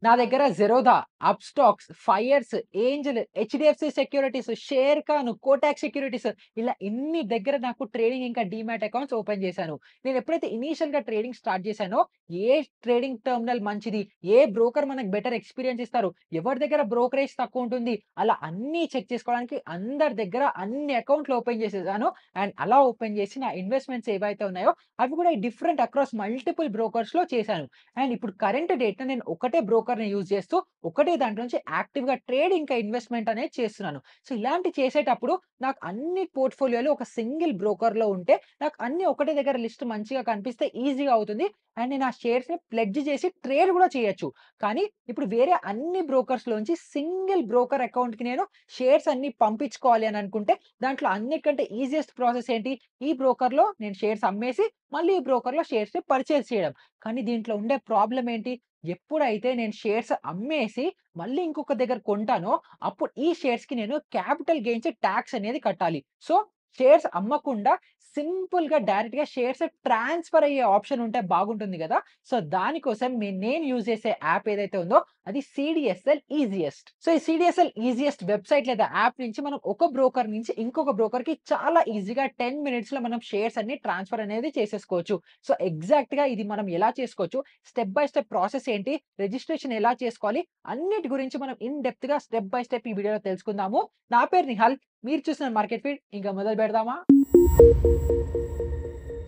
నా దగ్గర Zerodha, Upstox, fires, Angel, HDFC securities, share Khan, Kotak securities ఇలా ఇన్ని దగ్గర నాకు ట్రేడింగ్ ఇంకా డీమ్యాట్ అకౌంట్స్ ఓపెన్ చేశాను. నేను ఎప్పుడైతే ఇనీషియల్‌గా ట్రేడింగ్ స్టార్ట్ చేశానో, ఏ ట్రేడింగ్ టెర్మినల్ మంచిది, ఏ బ్రోకర్ మనకు బెటర్ ఎక్స్‌పీరియన్స్ ఇస్తారు, ఎవరి దగ్గర బ్రోకరేజ్ తక్కువ ఉంటుంది, అలా అన్నీ చెక్ చేసుకోవడానికి అందరి దగ్గర అన్ని అకౌంట్‌లు ఓపెన్ చేసేసాను. అండ్ అలా ఓపెన్ చేసి నా ఇన్వెస్ట్‌మెంట్స్ ఏవైతే ఉన్నాయో, అవి కూడా డిఫరెంట్ అక్రాస్ మల్టిపుల్ బ్రోకర్స్‌లో చేశాను. అండ్ ఇప్పుడు కరెంట్ డేట్‌న నేను ఒకటే బ్రోకర్‌ని యూజ్ చేస్తూ, ఒకటే దాంట్లో నుంచి యాక్టివ్‌గా ట్రేడ్ ఇంకా ఇన్వెస్ట్‌మెంట్ అనేది చేస్తున్నాను. సో, ఇలాంటి చేసేటప్పుడు నాకు అన్ని పోర్ట్‌ఫోలియోలు ఒక సింగిల్ బ్రోకర్‌లో ఉంటే, నాకు అన్నీ ఒకటే దగ్గర లిస్ట్ మంచిగా కనిపిస్తే ఈజీగా అవుతుంది. అండ్ నేను ఆ షేర్స్‌ని ప్లెడ్జ్ చేసి ట్రేడ్ కూడా చేయొచ్చు. కానీ ఇప్పుడు వేరే అన్ని బ్రోకర్స్‌లోంచి సింగిల్ బ్రోకర్ అకౌంట్‌కి నేను షేర్స్ అన్నీ పంపించుకోవాలి అని అనుకుంటే, దాంట్లో అన్నిటికంటే ఈజియెస్ట్ ప్రాసెస్ ఏంటి? ఈ బ్రోకర్‌లో నేను షేర్స్ అమ్మేసి, మళ్ళీ ఈ బ్రోకర్‌లో షేర్స్‌ని పర్చేజ్ చేయడం. కానీ దీంట్లో ఉండే ప్రాబ్లమ్ ఏంటి? ఎప్పుడైతే నేను షేర్స్ అమ్మేసి మళ్ళీ ఇంకొక దగ్గర కొంటానో, అప్పుడు ఈ షేర్స్‌కి నేను క్యాపిటల్ గెయిన్స్ టాక్స్ అనేది కట్టాలి. సో, షేర్స్ అమ్మకుండా సింపుల్‌గా డైరెక్ట్‌గా షేర్స్ ట్రాన్స్‌ఫర్ అయ్యే ఆప్షన్ ఉంటే బాగుంటుంది గదా! సో, దానికోసం నేను యూజ్ చేసే యాప్ ఏదైతే ఉందో అది సీడీఎస్ఎల్ ఈజియెస్ట్. సో, ఈ సీడీఎస్ఎల్ ఈజియెస్ట్ వెబ్‌సైట్ లేదా యాప్ నుంచి మనం ఒక బ్రోకర్ నుంచి ఇంకొక బ్రోకర్‌కి చాలా ఈజీగా 10 మినిట్స్‌లో మనం షేర్స్ అన్ని ట్రాన్స్‌ఫర్ అనేది చేసేసుకోవచ్చు. సో, ఎగ్జాక్ట్‌గా ఇది మనం ఎలా చేసుకోవచ్చు, స్టెప్ బై స్టెప్ ప్రాసెస్ ఏంటి, రిజిస్ట్రేషన్ ఎలా చేసుకోవాలి, అన్నిటి గురించి మనం ఇన్ డెప్త్‌గా స్టెప్ బై స్టెప్ ఈ వీడియోలో తెలుసుకుందాము. నా పేరు నిహాల్. మీరు చూస్తున్న మార్కెట్ ఫీడ్. ఇంకా మొదలు పెడదామా?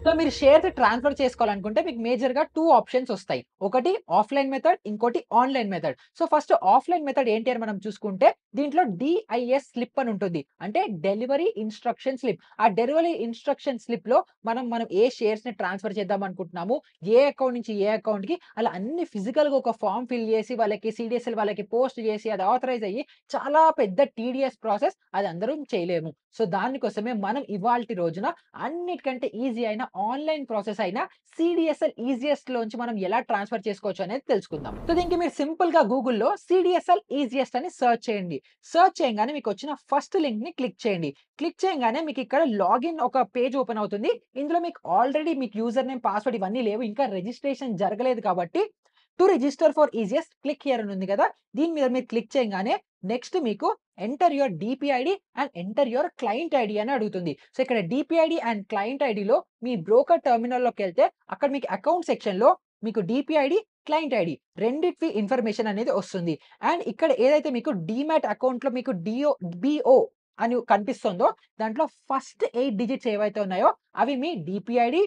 సో, మీరు షేర్స్ ట్రాన్స్‌ఫర్ చేసుకోవాలనుకుంటే మీకు మేజర్‌గా 2 ఆప్షన్స్ ఒస్తాయి. ఒకటి ఆఫ్‌లైన్ మెథడ్, ఇంకోటి online method. So, first offline method ఏంటి అని మనం చూసుకుంటే, దీంట్లో డీఐఎస్ స్లిప్ అని ఉంటుంది. అంటే డెలివరీ ఇన్‌స్ట్రక్షన్ స్లిప్. ఆ డెలివరీ ఇన్‌స్ట్రక్షన్ స్లిప్‌లో మనం ఏ షేర్స్‌ని ట్రాన్స్‌ఫర్ చేద్దాం అనుకుంటున్నాము, ఏ అకౌంట్ నుంచి ఏ అకౌంట్‌కి అలా అన్ని ఫిజికల్‌గా ఒక ఫార్మ్ ఫిల్ చేసి వాళ్ళకి సీడీఎస్ఎల్ వాళ్ళకి పోస్ట్ చేసి అది ఆథరైజ్ అయ్యి చాలా పెద్ద టీడీఎస్ ప్రాసెస్. అది అందరం చేయలేము. సో, దానికోసమే మనం ఇవాల్టి రోజున అన్నిటికంటే ఈజీ అయిన ఆన్‌లైన్ ప్రాసెస్ అయిన సీడీఎస్ఎల్ ఈజియెస్ట్‌లోంచి మనం ఎలా ట్రాన్స్‌ఫర్ చేసుకోవచ్చు అనేది తెలుసుకుందాం. సో, దీనికి మీరు సింపుల్‌గా గూగుల్‌లో సీడీఎస్ఎల్ ఈజియెస్ట్ అని సెర్చ్ చేయండి. సెర్చ్ చేయంగానే మీకొచ్చిన ఫస్ట్ లింక్‌ని క్లిక్ చేయండి. క్లిక్ చేయంగానే మీకిక్కడ లాగిన్ ఒక పేజ్ ఓపెన్ అవుతుంది. ఇందులో మీకు ఆల్రెడీ మీకు యూజర్ నేమ్, పాస్వర్డ్ ఇవన్నీ లేవు. ఇంకా రిజిస్ట్రేషన్ జరగలేదు కాబట్టి to register for easiest click here అని ఉంది కదా! దీని మీద మీరు క్లిక్ చేయంగానే నెక్స్ట్ మీకు enter your DPID and enter your client ID అని అడుగుతుంది. సో, ఇక్కడ డీపీఐడీ అండ్ క్లయింట్ ఐడీలో మీ బ్రోకర్ టెర్మినల్‌లోకెళ్తే అక్కడ మీకు అకౌంట్ సెక్షన్‌లో మీకు డీపీఐడీ, క్లయింట్ ఐడీ రెండిటివి ఇన్ఫర్మేషన్ అనేది వస్తుంది. అండ్ ఇక్కడ ఏదైతే మీకు డీమ్యాట్ అకౌంట్‌లో మీకు బీఓ అని కనిపిస్తుందో దాంట్లో ఫస్ట్ 8 డిజిట్స్ ఏవైతే ఉన్నాయో అవి మీ డీపీఐడీ,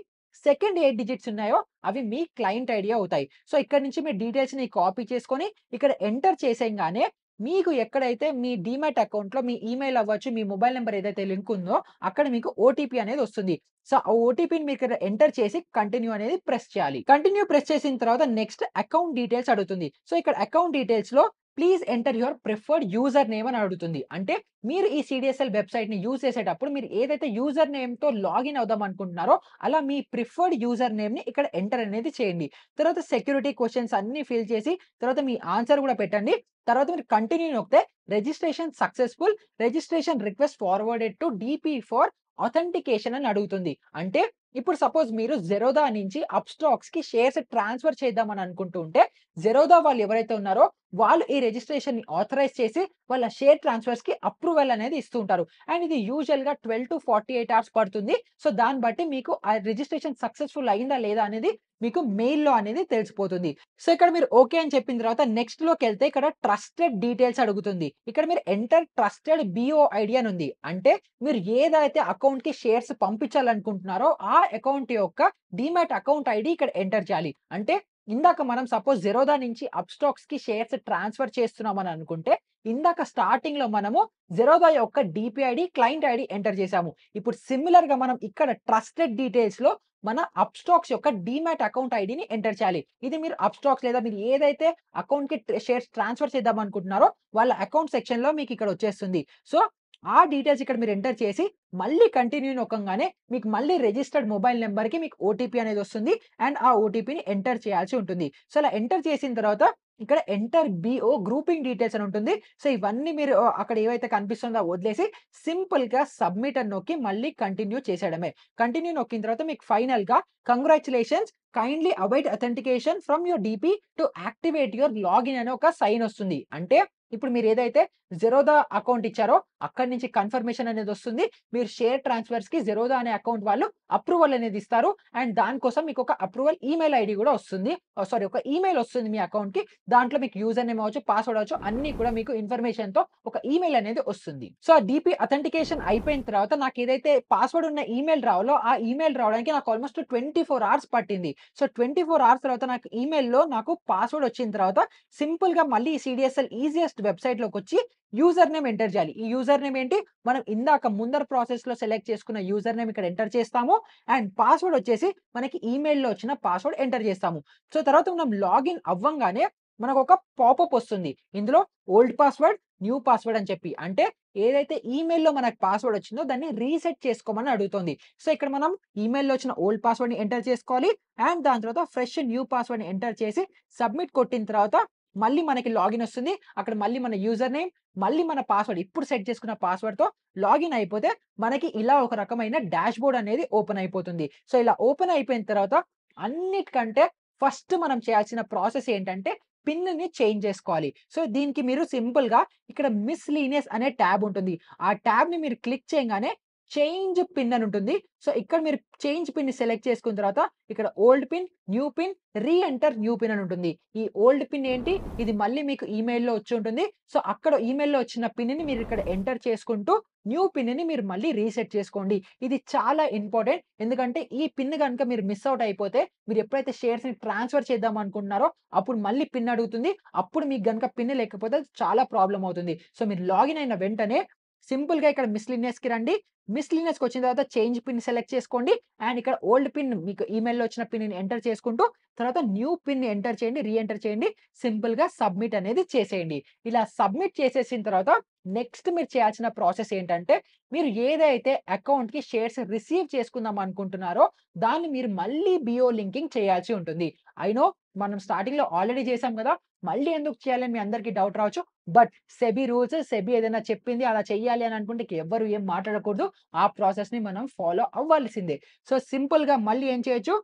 సెకండ్ 8 డిజిట్స్ ఉన్నాయో అవి మీ క్లయింట్ ఐడీ అవుతాయి. సో, ఇక్కడి నుంచి మీ డీటెయిల్స్‌ని కాపీ చేసుకొని ఇక్కడ ఎంటర్ చేసేయంగానే మీకు ఎక్కడైతే మీ డీమ్యాట్ అకౌంట్‌లో మీ ఈమెయిల్ అవ్వచ్చు, మీ మొబైల్ నంబర్ ఏదైతే లింక్ ఉందో అక్కడ మీకు ఓటీపీ అనేది వస్తుంది. సో, ఆ ఓటీపీని మీరు ఇక్కడ ఎంటర్ చేసి కంటిన్యూ అనేది ప్రెస్ చేయాలి. కంటిన్యూ ప్రెస్ చేసిన తర్వాత నెక్స్ట్ అకౌంట్ డీటెయిల్స్ అడుగుతుంది. సో, ఇక్కడ అకౌంట్ డీటెయిల్స్‌లో please enter your preferred user name అని అడుగుతుంది. అంటే మీరు ఈ సీడీఎస్ఎల్ వెబ్‌సైట్‌ని యూజ్ చేసేటప్పుడు మీరు ఏదైతే యూజర్ నేమ్‌తో లాగిన్ అవుదాం అనుకుంటున్నారో అలా మీ ప్రిఫర్డ్ యూజర్ నేమ్‌ని ఇక్కడ ఎంటర్ అనేది చేయండి. తర్వాత సెక్యూరిటీ క్వెషన్స్ అన్నీ ఫిల్ చేసి తర్వాత మీ ఆన్సర్ కూడా పెట్టండి. తర్వాత మీరు కంటిన్యూ నొక్కితే registration successful. Registration request forwarded to DP for authentication అని అడుగుతుంది. అంటే ఇప్పుడు సపోజ్ మీరు జెరోదా నుంచి అప్‌స్టాక్స్‌కి షేర్స్ ట్రాన్స్‌ఫర్ చేద్దామని అనుకుంటూ ఉంటే, జెరోదా వాళ్ళు ఎవరైతే ఉన్నారో వాళ్ళు ఈ రిజిస్ట్రేషన్‌ని ఆథరైజ్ చేసి వాళ్ళ షేర్ ట్రాన్స్‌ఫర్స్‌కి అప్రూవల్ అనేది ఇస్తూ ఉంటారు. అండ్ ఇది యూజువల్‌గా 12-48 అవర్స్ పడుతుంది. సో, దాన్ని బట్టి మీకు ఆ రిజిస్ట్రేషన్ సక్సెస్‌ఫుల్ అయిందా లేదా అనేది మీకు మెయిల్‌లో అనేది తెలిసిపోతుంది. సో, ఇక్కడ మీరు ఓకే అని చెప్పిన తర్వాత నెక్స్ట్‌లోకెళ్తే ఇక్కడ ట్రస్టెడ్ డీటెయిల్స్ అడుగుతుంది. ఇక్కడ మీరు ఎంటర్ ట్రస్టెడ్ బీఓఐడీ అని ఉంది. అంటే మీరు ఏదైతే అకౌంట్‌కి షేర్స్ పంపించాలనుకుంటున్నారో ఆ అకౌంట్ యొక్క డీమ్యాట్ అకౌంట్ ఐడీ ఇక్కడ ఎంటర్ చేయాలి. అంటే ఇందాక మనం సపోజ్ జెరోదా నుంచి అప్‌స్టాక్స్‌కి షేర్స్ ట్రాన్స్‌ఫర్ చేస్తున్నామని అనుకుంటే, ఇందాక స్టార్టింగ్‌లో మనము జెరోదా యొక్క డీపీఐడీ, క్లయింట్ ఐడీ ఎంటర్ చేసాము. ఇప్పుడు సిమిలర్‌గా మనం ఇక్కడ ట్రస్టెడ్ డీటెయిల్స్‌లో మన అప్‌స్టాక్స్ యొక్క డీమ్యాట్ అకౌంట్ ఐడీని ఎంటర్ చేయాలి. ఇది మీరు అప్‌స్టాక్స్ లేదా మీరు ఏదైతే అకౌంట్‌కి షేర్స్ ట్రాన్స్‌ఫర్ చేద్దాం అనుకుంటున్నారో వాళ్ళ అకౌంట్ సెక్షన్‌లో మీకు ఇక్కడ వచ్చేస్తుంది. సో, ఆ డీటెయిల్స్ ఇక్కడ మీరు ఎంటర్ చేసి మళ్ళీ కంటిన్యూ నొక్కంగానే మీకు మళ్ళీ రిజిస్టర్డ్ మొబైల్ నంబర్‌కి మీకు ఓటీపీ అనేది వస్తుంది. అండ్ ఆ ఓటీపీని ఎంటర్ చేయాల్సి ఉంటుంది. సో, అలా ఎంటర్ చేసిన తర్వాత ఇక్కడ ఎంటర్ బీఓ గ్రూపింగ్ డీటెయిల్స్ అని ఉంటుంది. సో, ఇవన్నీ మీరు అక్కడ ఏవైతే కనిపిస్తుందో వదిలేసి సింపుల్‌గా సబ్మిట్ అని నొక్కి మళ్ళీ కంటిన్యూ చేసేయడమే. కంటిన్యూ నొక్కిన తర్వాత మీకు ఫైనల్‌గా congratulations kindly await authentication from your DP to activate your login అనే ఒక సైన్ వస్తుంది. అంటే ఇప్పుడు మీరు ఏదైతే జెరోదా అకౌంట్ ఇచ్చారో అక్కడి నుంచి కన్ఫర్మేషన్ అనేది వస్తుంది. మీరు షేర్ ట్రాన్స్‌ఫర్స్‌కి జెరోదా అనే అకౌంట్ వాళ్ళు అప్రూవల్ అనేది ఇస్తారు. అండ్ దానికోసం మీకు ఒక అప్రూవల్ ఈమెయిల్ ఐడీ కూడా వస్తుంది. సారీ, ఒక ఈమెయిల్ వస్తుంది మీ అకౌంట్‌కి. దాంట్లో మీకు యూజర్ నేమ్ అవ్వచ్చు, పాస్వర్డ్ అవ్వచ్చు అన్నీ కూడా మీకు ఇన్ఫర్మేషన్‌తో ఒక ఈమెయిల్ అనేది వస్తుంది. సో, ఆ డీపీ అథెంటికేషన్ అయిపోయిన తర్వాత నాకేదైతే పాస్వర్డ్ ఉన్న ఈమెయిల్ రావాలో ఆ ఈమెయిల్ రావడానికి నాకు ఆల్‌మోస్ట్ 24 అవర్స్ పట్టింది. సో, 24 అవర్స్ తర్వాత నాకు ఈమెయిల్‌లో నాకు పాస్వర్డ్ వచ్చిన తర్వాత సింపుల్‌గా మళ్ళీ సీడీఎస్ఎల్ ఈజియెస్ట్ వెబ్‌సైట్‌లోకొచ్చి యూజర్ నేమ్ ఎంటర్ చేయాలి. ఈ యూజర్ నేమ్ ఏంటి? మనం ఇందాక ముందర ప్రాసెస్‌లో సెలెక్ట్ చేసుకున్న యూజర్ నేమ్ ఇక్కడ ఎంటర్ చేస్తాము. అండ్ పాస్వర్డ్ వచ్చేసి మనకి ఈమెయిల్‌లో వచ్చిన పాస్వర్డ్ ఎంటర్ చేస్తాము. సో, తర్వాత మనం లాగిన్ అవ్వంగానే మనకొక పాపప్ వస్తుంది. ఇందులో ఓల్డ్ పాస్వర్డ్, న్యూ పాస్వర్డ్ అని చెప్పి. అంటే ఏదైతే ఈమెయిల్‌లో మనకు పాస్వర్డ్ వచ్చిందో దాన్ని రీసెట్ చేసుకోమని అడుగుతుంది. సో, ఇక్కడ మనం ఈమెయిల్‌లో వచ్చిన ఓల్డ్ పాస్వర్డ్‌ని ఎంటర్ చేసుకోవాలి. అండ్ దాని తర్వాత ఫ్రెష్ న్యూ పాస్వర్డ్‌ని ఎంటర్ చేసి సబ్మిట్ కొట్టిన తర్వాత మళ్ళీ మనకి లాగిన్ వస్తుంది. అక్కడ మళ్ళీ మన యూజర్ నేమ్, మళ్ళీ మన పాస్వర్డ్ ఇప్పుడు సెట్ చేసుకున్న పాస్వర్డ్‌తో లాగిన్ అయిపోతే మనకి ఇలా ఒక రకమైన డాష్‌బోర్డ్ అనేది ఓపెన్ అయిపోతుంది. సో, ఇలా ఓపెన్ అయిపోయిన తర్వాత అన్నిటికంటే ఫస్ట్ మనం చేయాల్సిన ప్రాసెస్ ఏంటంటే పిన్‌ని చేంజ్ చేసుకోవాలి. సో, దీనికి మీరు సింపుల్‌గా ఇక్కడ మిస్‌లీనియస్ అనే ట్యాబ్ ఉంటుంది. ఆ ట్యాబ్‌ని మీరు క్లిక్ చేయంగానే చేంజ్ పిన్ అని ఉంటుంది. సో, ఇక్కడ మీరు చేంజ్ పిన్‌ని సెలెక్ట్ చేసుకున్న తర్వాత ఇక్కడ ఓల్డ్ పిన్, న్యూ పిన్, రీ ఎంటర్ న్యూ పిన్ అని ఉంటుంది. ఈ ఓల్డ్ పిన్ ఏంటి? ఇది మళ్ళీ మీకు ఈమెయిల్‌లో వచ్చి ఉంటుంది. సో, అక్కడ ఈమెయిల్‌లో వచ్చిన పిన్‌ని మీరు ఇక్కడ ఎంటర్ చేసుకుంటూ న్యూ పిన్‌ని మీరు మళ్ళీ రీసెట్ చేసుకోండి. ఇది చాలా ఇంపార్టెంట్. ఎందుకంటే ఈ పిన్ గనుక మీరు మిస్ ఔట్ అయిపోతే మీరు ఎప్పుడైతే షేర్స్‌ని ట్రాన్స్‌ఫర్ చేద్దాం అనుకుంటున్నారో అప్పుడు మళ్ళీ పిన్ అడుగుతుంది. అప్పుడు మీకు గనుక పిన్ లేకపోతే చాలా ప్రాబ్లమ్ అవుతుంది. సో, మీరు లాగిన్ అయిన వెంటనే సింపుల్‌గా ఇక్కడ మిస్‌లీనియస్‌కి రండి. మిస్‌లీనియస్‌కొచ్చిన తర్వాత చేంజ్ పిన్ సెలెక్ట్ చేసుకోండి. అండ్ ఇక్కడ ఓల్డ్ పిన్ మీకు ఈమెయిల్‌లో వచ్చిన పిన్‌ని ఎంటర్ చేసుకుంటూ తర్వాత న్యూ పిన్‌ని ఎంటర్ చేయండి. రీ ఎంటర్ చేయండి. సింపుల్‌గా సబ్మిట్ అనేది చేసేయండి. ఇలా సబ్మిట్ చేసేసిన తర్వాత నెక్స్ట్ మీరు చేయాల్సిన ప్రాసెస్ ఏంటంటే మీరు ఏదైతే అకౌంట్‌కి షేర్స్ రిసీవ్ చేసుకుందాం అనుకుంటున్నారో దాన్ని మీరు మళ్ళీ బిఓ లింకింగ్ చేయాల్సి ఉంటుంది. ఐ నో మనం స్టార్టింగ్‌లో ఆల్రెడీ చేసాం కదా! మళ్ళీ ఎందుకు చేయాలని మీ అందరికీ డౌట్ రావచ్చు. బట్ సెబీ రూల్స్, సెబీ ఏదైనా చెప్పింది అలా చెయ్యాలి అని అనుకుంటే ఇక ఎవ్వరు ఏం మాట్లాడకూడదు. ఆ ప్రాసెస్‌ని మనం ఫాలో అవ్వాల్సిందే. సో, సింపుల్‌గా మళ్ళీ ఏం చేయొచ్చు,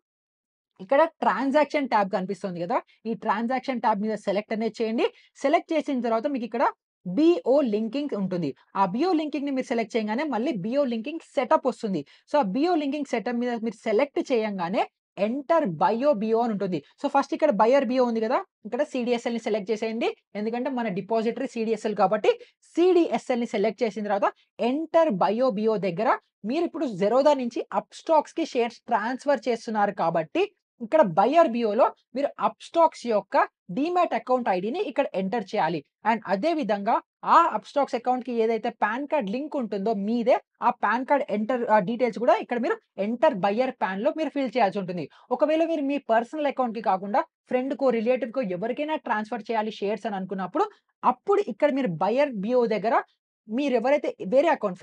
ఇక్కడ ట్రాన్సాక్షన్ టాబ్ కనిపిస్తుంది గదా! ఈ ట్రాన్సాక్షన్ టాబ్ మీద సెలెక్ట్ అనేది చేయండి. సెలెక్ట్ చేసిన తర్వాత మీకిక్కడ బిఓ లింకింగ్ ఉంటుంది. ఆ బిఓ లింకింగ్‌ని మీరు సెలెక్ట్ చేయంగానే మళ్ళీ బిఓ లింకింగ్ సెటప్ వస్తుంది. సో, ఆ బిఓ లింకింగ్ సెటప్ మీద మీరు సెలెక్ట్ చేయంగానే ఎంటర్ బయో బిఓ అని ఉంటుంది. సో, ఫస్ట్ ఇక్కడ బయర్ బిఓ ఉంది గదా! ఇక్కడ సీడీఎస్ఎల్‌ని సెలెక్ట్ చేసేయండి. ఎందుకంటే మన డిపాజిటరీ సీడీఎస్ఎల్ కాబట్టి సీడీఎస్ఎల్‌ని సెలెక్ట్ చేసిన తర్వాత ఎంటర్ బయో బిఓ దగ్గర మీరిప్పుడు జెరోదా నుంచి అప్‌స్టాక్స్‌కి షేర్స్ ట్రాన్స్‌ఫర్ చేస్తున్నారు కాబట్టి ఇక్కడ బయర్ బిఓలో మీరు అప్‌స్టాక్స్ యొక్క డీమాట్ అకౌంట్ ఐడీని ఇక్కడ ఎంటర్ చేయాలి. అండ్ అదే విధంగా ఆ అప్‌స్టాక్స్ అకౌంట్‌కి ఏదైతే పాన్ కార్డ్ లింక్ ఉంటుందో మీదే ఆ పాన్ కార్డ్ డీటెయిల్స్ కూడా ఇక్కడ మీరు ఎంటర్ బయర్ పాన్‌లో మీరు ఫిల్ చేయాల్సి ఉంటుంది. ఒకవేళ మీరు మీ పర్సనల్ అకౌంట్‌కి కాకుండా ఫ్రెండ్‌కో, రిలేటివ్‌కో ఎవరికైనా ట్రాన్స్‌ఫర్ చేయాలి షేర్స్ అని అనుకున్నప్పుడు, అప్పుడు ఇక్కడ మీరు బయర్ బిఓ దగ్గర మీరెవరైతే వేరే అకౌంట్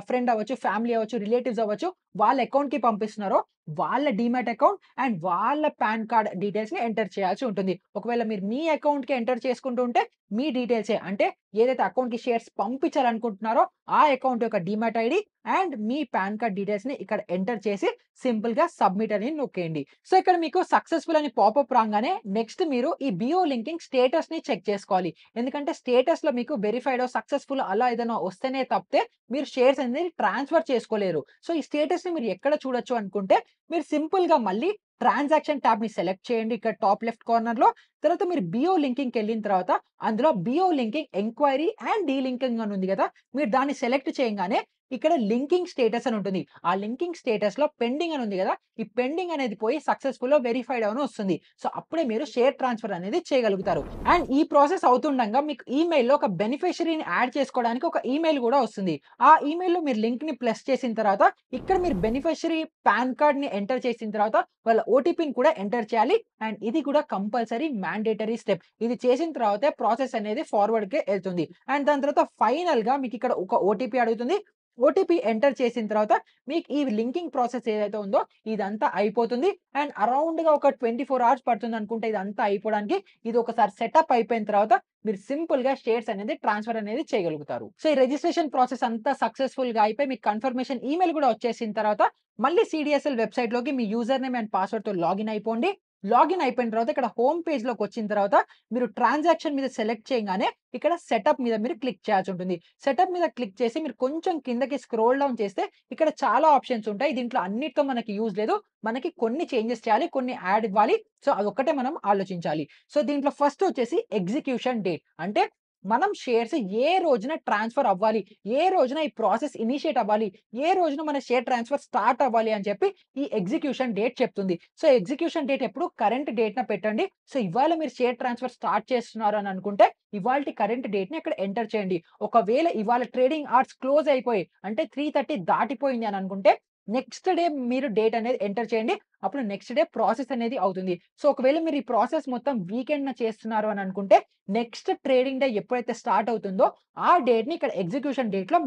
ఫ్రెండ్ అవ్వచ్చు, ఫ్యామిలీ అవ్వచ్చు, రిలేటివ్స్ అవ్వచ్చు, వాళ్ళ అకౌంట్‌కి పంపిస్తున్నారో వాళ్ళ డీమాట్ అకౌంట్ అండ్ వాళ్ళ పాన్ కార్డ్ డీటెయిల్స్‌ని ఎంటర్ చేయాల్సి ఉంటుంది. ఒకవేళ మీరు మీ అకౌంట్‌కి ఎంటర్ చేసుకుంటూ ఉంటే మీ డీటెయిల్సే అంటే ఏదైతే అకౌంట్‌కి షేర్స్ పంపించాలనుకుంటున్నారో ఆ అకౌంట్ యొక్క డీమాట్ ఐడీ అండ్ మీ పాన్ కార్డ్ డీటెయిల్స్‌ని ఇక్కడ ఎంటర్ చేసి సింపుల్‌గా సబ్మిట్ అని నొక్కేయండి. సో, ఇక్కడ మీకు సక్సెస్‌ఫుల్ అని పాపప్ రాంగానే నెక్స్ట్ మీరు ఈ బిఓ లింకింగ్ స్టేటస్‌ని చెక్ చేసుకోవాలి. ఎందుకంటే స్టేటస్‌లో మీకు వెరిఫైడో, సక్సెస్‌ఫుల్ అలా ఏదైనా వస్తేనే తప్పితే మీరు షేర్స్ అనేది ట్రాన్స్‌ఫర్ చేసుకోలేరు. సో, ఈ స్టేటస్‌ని మీరు ఎక్కడ చూడొచ్చు అనుకుంటే మీరు సింపుల్‌గా మళ్ళీ ట్రాన్సాక్షన్ టాబ్‌ని సెలెక్ట్ చేయండి ఇక్కడ టాప్ లెఫ్ట్ కార్నర్‌లో. తర్వాత మీరు బిఓ లింకింగ్‌కెళ్ళిన తర్వాత అందులో BO linking enquiry and delinking అని ఉంది గదా! మీరు దాన్ని సెలెక్ట్ చేయంగానే ఇక్కడ లింకింగ్ స్టేటస్ అని ఉంటుంది. ఆ లింకింగ్ స్టేటస్‌లో పెండింగ్ అని ఉంది గదా! ఈ పెండింగ్ అనేది పోయి సక్సెస్‌ఫుల్లో వెరిఫైడ్ అని వస్తుంది. సో, అప్పుడే మీరు షేర్ ట్రాన్స్‌ఫర్ అనేది చేయగలుగుతారు. అండ్ ఈ ప్రాసెస్ అవుతుండంగా మీకు ఈమెయిల్‌లో ఒక బెనిఫిషియరీని యాడ్ చేసుకోవడానికి ఒక ఈమెయిల్ గూడా వస్తుంది. ఆ ఈమెయిల్‌లో మీరు లింక్‌ని ప్లస్ చేసిన తర్వాత ఇక్కడ మీరు బెనిఫిషియరీ పాన్ కార్డ్‌ని ఎంటర్ చేసిన తర్వాత వాళ్ళ ఓటీపీని కూడా ఎంటర్ చేయాలి. అండ్ ఇది కూడా కంపల్సరీ మ్యాండేటరీ స్టెప్. ఇది చేసిన తర్వాతే ప్రాసెస్ అనేది ఫార్వర్డ్‌కి ఎళ్తుంది. అండ్ దాని తర్వాత ఫైనల్‌గా మీకిక్కడ ఒక ఓటీపీ అడుగుతుంది. ఓటీపీ ఎంటర్ చేసిన తర్వాత మీకు ఈ లింకింగ్ ప్రాసెస్ ఏదైతే ఉందో ఇదంతా అయిపోతుంది. అండ్ అరౌండ్‌గా ఒక 24 అవర్స్ పడుతుందనుకుంటే ఇదంతా అయిపోవడానికి. ఇది ఒకసారి సెటప్ అయిపోయిన తర్వాత మీరు సింపుల్‌గా షేర్స్ అనేది ట్రాన్స్‌ఫర్ అనేది చేయగలుగుతారు. సో, ఈ రిజిస్ట్రేషన్ ప్రాసెస్ అంతా సక్సెస్‌ఫుల్‌గా అయిపోయి మీకు కన్ఫర్మేషన్ ఈమెయిల్ గూడా వచ్చేసిన తర్వాత మళ్ళీ సీడీఎస్ఎల్ వెబ్‌సైట్‌లోకి మీ యూజర్ నేమ్ అండ్ పాస్వర్డ్‌తో లాగిన్ అయిపోండి. లాగిన్ అయిపోయిన తర్వాత ఇక్కడ హోమ్ పేజ్‌లోకొచ్చిన తర్వాత మీరు ట్రాన్సాక్షన్ మీద సెలెక్ట్ చేయంగానే ఇక్కడ సెటప్ మీద మీరు క్లిక్ చేయాల్సుంటుంది. సెటప్ మీద క్లిక్ చేసి మీరు కొంచెం కిందకి స్క్రోల్ డౌన్ చేస్తే ఇక్కడ చాలా ఆప్షన్స్ ఉంటాయి. దీంట్లో అన్నిటితో మనకి యూజ్ లేదు. మనకి కొన్ని చేంజెస్ చేయాలి. కొన్ని యాడ్ ఇవ్వాలి. సో, అదొక్కటే మనం ఆలోచించాలి. సో, దీంట్లో ఫస్ట్ వచ్చేసి ఎగ్జిక్యూషన్ డేట్. అంటే మనం షేర్స్ ఏ రోజున ట్రాన్స్‌ఫర్ అవ్వాలి, ఏ రోజున ఈ ప్రాసెస్ ఇనిషియేట్ అవ్వాలి, ఏ రోజున మన షేర్ ట్రాన్స్‌ఫర్ స్టార్ట్ అవ్వాలి అని చెప్పి ఈ ఎగ్జిక్యూషన్ డేట్ చెప్తుంది. సో, ఎగ్జిక్యూషన్ డేట్ ఎప్పుడు కరెంట్ డేట్‌న పెట్టండి. సో, ఇవాళ మీరు షేర్ ట్రాన్స్‌ఫర్ స్టార్ట్ చేస్తున్నారు అని అనుకుంటే ఇవాల్టి కరెంట్ డేట్‌ని అక్కడ ఎంటర్ చేయండి. ఒకవేళ ఇవాళ ట్రేడింగ్ అవర్స్ క్లోజ్ అయిపోయి అంటే 3:30 దాటిపోయింది అని అనుకుంటే నెక్స్ట్ డే మీరు డేట్ అనేది ఎంటర్ చేయండి. అప్పుడు నెక్స్ట్ డే ప్రాసెస్ అనేది అవుతుంది. సో, ఒకవేళ మీరు ఈ ప్రాసెస్ మొత్తం వీకెండ్‌న చేస్తున్నారు అని అనుకుంటే నెక్స్ట్ ట్రేడింగ్ డే ఎప్పుడైతే స్టార్ట్ అవుతుందో ఆ డేట్‌ని ఇక్కడ ఎగ్జిక్యూషన్ డేట్‌లో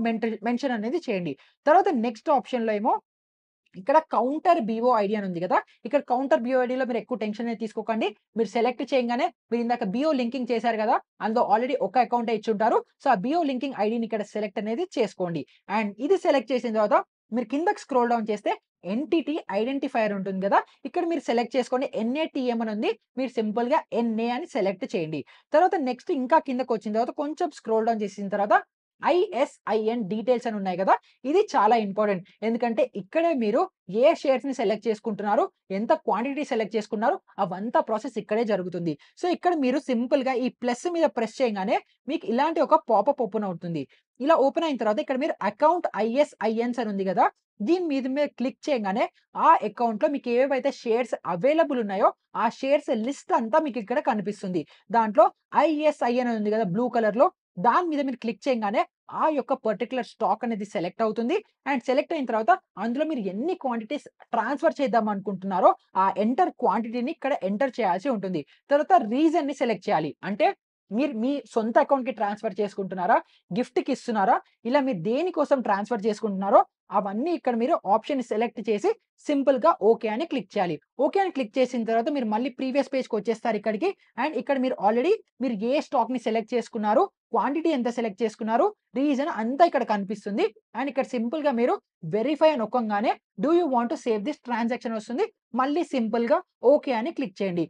మెన్షన్ అనేది చేయండి. తర్వాత నెక్స్ట్ ఆప్షన్‌లో ఏమో ఇక్కడ కౌంటర్ బీఓఐడీ అని ఉంది గదా! ఇక్కడ కౌంటర్ బీఓఐడీలో మీరు ఎక్కువ టెన్షన్ అనేది తీసుకోకండి. మీరు సెలెక్ట్ చేయంగానే మీరు ఇందాక బిఓ లింకింగ్ చేశారు గదా! అందులో ఆల్రెడీ ఒక అకౌంటే ఇచ్చుంటారు. సో, ఆ బిఓ లింకింగ్ ఐడీని ఇక్కడ సెలెక్ట్ అనేది చేసుకోండి. అండ్ ఇది సెలెక్ట్ చేసిన తర్వాత మీరు కిందకి స్క్రోల్ డౌన్ చేస్తే ఎంటిటీ ఐడెంటిఫైయర్ ఉంటుంది గదా! ఇక్కడ మీరు సెలెక్ట్ చేసుకోండి. ఎన్ఏటీఎం అని ఉంది. మీరు సింపుల్‌గా ఎన్ఏ అని సెలెక్ట్ చేయండి. తర్వాత నెక్స్ట్ ఇంకా కిందకొచ్చిన తర్వాత కొంచెం స్క్రోల్ డౌన్ చేసిన తర్వాత ఐఎస్ఐఎన్ డీటెయిల్స్ అని ఉన్నాయి గదా! ఇది చాలా ఇంపార్టెంట్. ఎందుకంటే ఇక్కడే మీరు ఏ షేర్స్‌ని సెలెక్ట్ చేసుకుంటున్నారు, ఎంత క్వాంటిటీ సెలెక్ట్ చేసుకున్నారు, అవంతా ప్రాసెస్ ఇక్కడే జరుగుతుంది. సో, ఇక్కడ మీరు సింపుల్‌గా ఈ ప్లస్ మీద ప్రెస్ చేయంగానే మీకు ఇలాంటి ఒక పాపప్ ఓపెన్ అవుతుంది. ఇలా ఓపెన్ అయిన తర్వాత ఇక్కడ మీరు అకౌంట్ ఐఎస్ఐఎన్స్ అని ఉంది గదా! దీని మీద క్లిక్ చేయంగానే ఆ అకౌంట్‌లో మీకు ఏవేవైతే షేర్స్ అవైలబుల్ ఉన్నాయో, ఆ షేర్స్ లిస్ట్ అంతా మీకు ఇక్కడ కనిపిస్తుంది. దాంట్లో ఐఎస్ఐఎన్ అని ఉంది గదా! బ్లూ కలర్‌లో దాని మీద మీరు క్లిక్ చేయంగానే ఆ యొక్క పర్టిక్యులర్ స్టాక్ అనేది సెలెక్ట్ అవుతుంది. అండ్ సెలెక్ట్ అయిన తర్వాత అందులో మీరు ఎన్ని క్వాంటిటీస్ ట్రాన్స్‌ఫర్ చేద్దాం అనుకుంటున్నారో ఆ ఎంటర్ క్వాంటిటీని ఇక్కడ ఎంటర్ చేయాల్సి ఉంటుంది. తర్వాత రీజన్‌ని సెలెక్ట్ చేయాలి. అంటే మీరు మీ సొంత అకౌంట్‌కి ట్రాన్స్‌ఫర్ చేసుకుంటున్నారా? గిఫ్ట్‌కి ఇస్తున్నారా? ఇలా మీరు దేనికోసం ట్రాన్స్‌ఫర్ చేసుకుంటున్నారో అవన్నీ ఇక్కడ మీరు ఆప్షన్‌ని సెలెక్ట్ చేసి సింపుల్‌గా ఓకే అని క్లిక్ చేయాలి. ఓకే అని క్లిక్ చేసిన తర్వాత మీరు మళ్ళీ ప్రీవియస్ పేజ్‌కొచ్చేస్తారు ఇక్కడికి. అండ్ ఇక్కడ మీరు ఆల్రెడీ మీరు ఏ స్టాక్‌ని సెలెక్ట్ చేసుకున్నారు, క్వాంటిటీ ఎంత సెలెక్ట్ చేసుకున్నారు, రీజన్ అంతా ఇక్కడ కనిపిస్తుంది. అండ్ ఇక్కడ సింపుల్‌గా మీరు వెరిఫై అని నొక్కంగానే do you want to save this transaction వస్తుంది. మళ్ళీ సింపుల్‌గా ఓకే అని క్లిక్ చేయండి.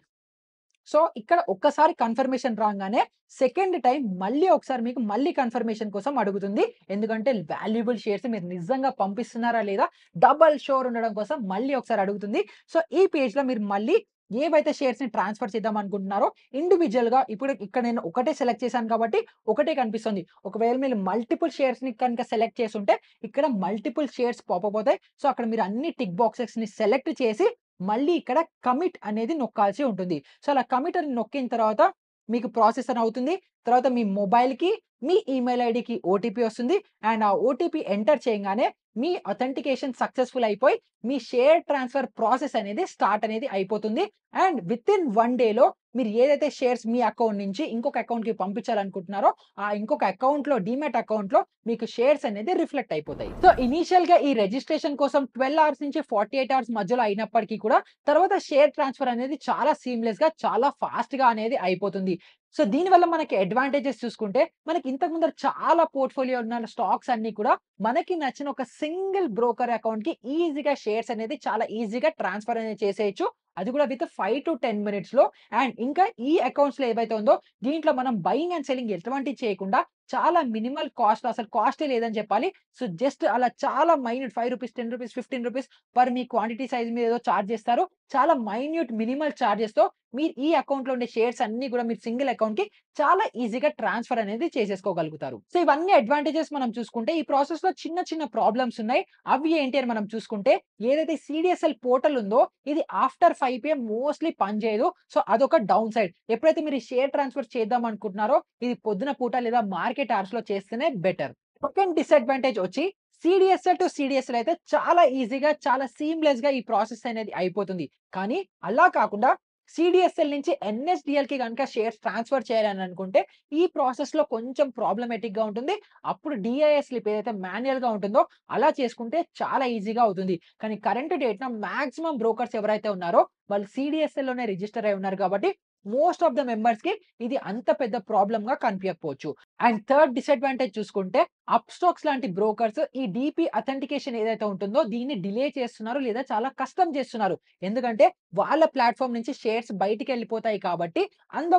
సో, ఇక్కడ ఒక్కసారి కన్ఫర్మేషన్ రాంగానే సెకండ్ టైమ్ మళ్ళీ ఒకసారి మీకు మళ్ళీ కన్ఫర్మేషన్ కోసం అడుగుతుంది. ఎందుకంటే వాల్యుబుల్ షేర్స్ మీరు నిజంగా పంపిస్తున్నారా లేదా డబుల్ షూర్ ఉండడం కోసం మళ్ళీ ఒకసారి అడుగుతుంది. సో, ఈ పేజ్‌లో మీరు మళ్ళీ ఏవైతే షేర్స్‌ని ట్రాన్స్‌ఫర్ చేద్దాం అనుకుంటున్నారో ఇండివిడ్యుయల్‌గా ఇప్పుడు ఇక్కడ నేను ఒకటే సెలెక్ట్ చేశాను కాబట్టి ఒకటే కనిపిస్తుంది. ఒకవేళ మీరు మల్టిపుల్ షేర్స్‌ని కనుక సెలెక్ట్ చేసుంటే ఇక్కడ మల్టిపుల్ షేర్స్ పాపప్ అవుతాయి. సో, అక్కడ మీరు అన్ని టిక్ బాక్సెస్‌ని సెలెక్ట్ చేసి మళ్ళీ ఇక్కడ కమిట్ అనేది నొక్కాల్సి ఉంటుంది. సో, అలా కమిట్ అని నొక్కిన తర్వాత మీకు ప్రాసెస్ అని అవుతుంది. తర్వాత మీ మొబైల్‌కి, మీ ఈమెయిల్ ఐడీకి ఓటీపీ వస్తుంది. అండ్ ఆ ఓటీపీ ఎంటర్ చేయంగానే మీ అథెంటికేషన్ సక్సెస్‌ఫుల్ అయిపోయి మీ షేర్ ట్రాన్స్‌ఫర్ ప్రాసెస్ అనేది స్టార్ట్ అనేది అయిపోతుంది. అండ్ వితిన్ 1 డేలో మీరు ఏదైతే షేర్స్ మీ అకౌంట్ నుంచి ఇంకొక అకౌంట్‌కి పంపించాలనుకుంటున్నారో, ఆ ఇంకొక అకౌంట్‌లో డీమ్యాట్ అకౌంట్‌లో మీకు షేర్స్ అనేది రిఫ్లెక్ట్ అయిపోతాయి. సో, ఇనీషియల్‌గా ఈ రిజిస్ట్రేషన్ కోసం 12 అవర్స్ నుంచి 48 అవర్స్ మధ్యలో అయినప్పటికీ కూడా తర్వాత షేర్ ట్రాన్స్‌ఫర్ అనేది చాలా సీమ్‌లెస్‌గా, చాలా ఫాస్ట్‌గా అనేది అయిపోతుంది. సో, దీనివల్ల మనకి అడ్వాంటేజెస్ చూసుకుంటే, మనకి ఇంతకు ముందర చాలా పోర్ట్‌ఫోలియో ఉన్న స్టాక్స్ అన్నీ కూడా మనకి నచ్చిన ఒక సింగిల్ బ్రోకర్ అకౌంట్‌కి ఈజీగా షేర్స్ అనేది చాలా ఈజీగా ట్రాన్స్‌ఫర్ అనేది చేసేయొచ్చు. అది కూడా విత్ 5-10 మినిట్స్‌లో. అండ్ ఇంకా ఈ అకౌంట్స్‌లో ఏవైతే ఉందో దీంట్లో మనం బయింగ్ అండ్ సెల్లింగ్ ఎటువంటివి చేయకుండా చాలా మినిమల్ కాస్ట్ అసలు కాస్టే లేదని చెప్పాలి. సో, జస్ట్ అలా చాలా మైన్యూట్ రూ. 5, రూ. 10, రూ. 15 పర్ మీ క్వాంటిటీ సైజ్ మీద ఏదో చార్జ్ చేస్తారు. చాలా మైన్యూట్ మినిమల్ చార్జెస్‌తో మీరు ఈ అకౌంట్‌లో ఉండే షేర్స్ అన్నీ కూడా మీరు సింగిల్ అకౌంట్‌కి చాలా ఈజీగా ట్రాన్స్‌ఫర్ అనేది చేసేసుకోగలుగుతారు. సో, ఇవన్నీ అడ్వాంటేజెస్ మనం చూసుకుంటే ఈ ప్రాసెస్‌లో చిన్న చిన్న ప్రాబ్లమ్స్ ఉన్నాయి. అవి ఏంటి అని మనం చూసుకుంటే ఏదైతే సీడీఎస్ఎల్ పోర్టల్ ఉందో ఇది ఆఫ్టర్ 5 పీఎం మోస్ట్‌లీ పనిచేయదు. సో, అదొక డౌన్ సైడ్. ఎప్పుడైతే మీరు ఈ షేర్ ట్రాన్స్‌ఫర్ చేద్దాం అనుకుంటున్నారో ఇది పొద్దున పూట లేదా మార్కెట్ అవర్స్‌లో చేస్తేనే బెటర్. సెకండ్ డిసడ్వాంటేజ్ వచ్చి సీడీఎస్ఎల్ టు సీడీఎస్ఎల్ అయితే చాలా ఈజీగా, చాలా సీమ్‌లెస్‌గా ఈ ప్రాసెస్ అనేది అయిపోతుంది. కానీ అలా కాకుండా సీడీఎస్ఎల్ నుంచి ఎన్ఎస్డీఎల్‌కి గనుక షేర్స్ ట్రాన్స్‌ఫర్ చేయాలని అనుకుంటే, ఈ ప్రాసెస్‌లో కొంచెం ప్రాబ్లమాటిక్‌గా ఉంటుంది. అప్పుడు డీఐఎస్ స్లిప్ ఏదైతే మాన్యుయల్‌గా ఉంటుందో అలా చేసుకుంటే చాలా ఈజీగా అవుతుంది. కానీ కరెంట్ డేట్‌న మాక్సిమం బ్రోకర్స్ ఎవరైతే ఉన్నారో వాళ్ళు సీడీఎస్ఎల్‌లోనే రిజిస్టర్ అయ్యి ఉన్నారు కాబట్టి మోస్ట్ ఆఫ్ ద మెంబర్స్‌కి ఇది అంత పెద్ద ప్రాబ్లమ్‌గా కనిపియకపోవచ్చు. అండ్ థర్డ్ డిసడ్వాంటేజ్ చూసుకుంటే అప్‌స్టాక్స్ లాంటి బ్రోకర్స్ ఈ డీపీ అథెంటికేషన్ ఏదైతే ఉంటుందో దీన్ని డిలే చేస్తున్నారు లేదా చాలా కష్టం చేస్తున్నారు. ఎందుకంటే వాళ్ళ ప్లాట్‌ఫార్మ్ నుంచి షేర్స్ బయటికెళ్ళిపోతాయి కాబట్టి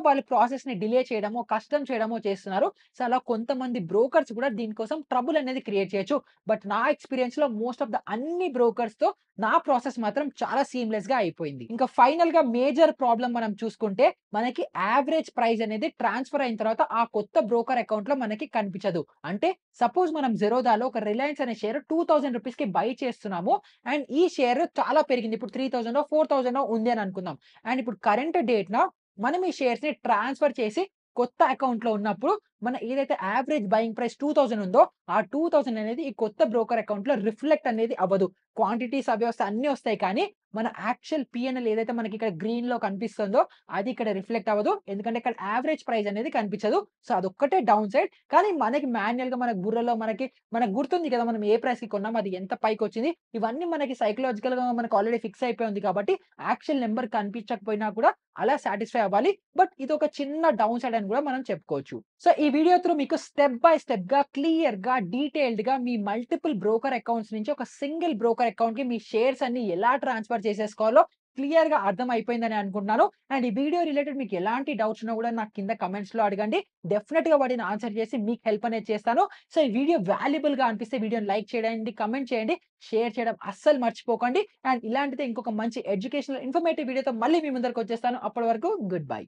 వాళ్ళు ప్రాసెస్‌ని డిలే చేయడమో, కష్టం చేయడమో చేస్తున్నారు. సో, అలా కొంతమంది బ్రోకర్స్ కూడా దీనికోసం ట్రబుల్ అనేది క్రియేట్ చేయొచ్చు. బట్ నా ఎక్స్‌పీరియన్స్‌లో మోస్ట్ ఆఫ్ ద అన్ని బ్రోకర్స్‌తో నా ప్రాసెస్ మాత్రం చాలా సీమ్‌లెస్‌గా అయిపోయింది. ఇంకా ఫైనల్‌గా మేజర్ ప్రాబ్లమ్ మనం చూసుకుంటే మనకి యావరేజ్ ప్రైస్ అనేది ట్రాన్స్‌ఫర్ అయిన తర్వాత ఆ కొత్త బ్రోకర్ అకౌంట్‌లో మనకి కనిపించదు. అంటే సపోజ్ మనం జెరోదాలో ఒక రిలయన్స్ అనే షేర్ రూ. 2000కి బై చేస్తున్నాము. అండ్ ఈ షేర్ చాలా పెరిగింది. ఇప్పుడు 3000 4000 ఉంది అని అనుకుందాం. అండ్ ఇప్పుడు కరెంట్ డేట్‌న మనం ఈ షేర్స్‌ని ట్రాన్స్‌ఫర్ చేసి కొత్త అకౌంట్‌లో ఉన్నప్పుడు మన ఏదైతే యావరేజ్ బయింగ్ ప్రైస్ 2000 ఉందో ఆ 2000 అనేది ఈ కొత్త బ్రోకర్ అకౌంట్‌లో రిఫ్లెక్ట్ అనేది అవ్వదు. క్వాంటిటీస్ అవి వస్తాయి, అన్నీ వస్తాయి. కానీ మన యాక్చువల్ పీఎన్ఎల్ ఏదైతే మనకి ఇక్కడ గ్రీన్‌లో కనిపిస్తుందో అది ఇక్కడ రిఫ్లెక్ట్ అవ్వదు. ఎందుకంటే ఇక్కడ యావరేజ్ ప్రైస్ అనేది కనిపించదు. సో, అదొక్కటే డౌన్ సైడ్. కానీ మనకి మాన్యుయల్‌గా మన బుర్రలో మనకు గుర్తుంది కదా! మనం ఏ ప్రైస్‌కి కొన్నామో అది ఎంత పైకొచ్చింది. ఇవన్నీ మనకి సైకలాజికల్‌గా మనకు ఆల్రెడీ ఫిక్స్ అయిపోయి ఉంది కాబట్టి యాక్చువల్ నంబర్ కనిపించకపోయినా కూడా అలా సాటిస్ఫై అవ్వాలి. బట్ ఇదొక చిన్న డౌన్ సైడ్ అని కూడా మనం చెప్పుకోవచ్చు. సో, ఈ వీడియో త్రూ మీకు స్టెప్ బై స్టెప్‌గా, క్లియర్‌గా, డీటెయిల్డ్‌గా మీ మల్టిపుల్ బ్రోకర్ అకౌంట్స్ నుంచి ఒక సింగిల్ బ్రోకర్ అకౌంట్‌కి మీ షేర్స్ అన్ని ఎలా ట్రాన్స్‌ఫర్ చేసేసుకోవాలో క్లియర్‌గా అర్థం అయిపోయిందని అనుకుంటున్నాను. అండ్ ఈ వీడియో రిలేటెడ్ మీకు ఎలాంటి డౌట్స్ ఉన్నా కూడా నాకు కింద కామెంట్స్‌లో అడగండి. డెఫినిట్‌గా వాటిని ఆన్సర్ చేసి మీకు హెల్ప్ అనేది చేస్తాను. సో, ఈ వీడియో వాల్యుబుల్‌గా అనిపిస్తే వీడియోని లైక్ చేయండి, కామెంట్ చేయండి, షేర్ చేయడం అస్సలు మర్చిపోకండి. అండ్ ఇలాంటిదే ఇంకొక మంచి ఎడ్యుకేషనల్, ఇన్ఫర్మేటివ్ వీడియోతో మళ్ళీ మీ ముందరికి వచ్చేస్తాను. అప్పటి వరకు గుడ్ బై.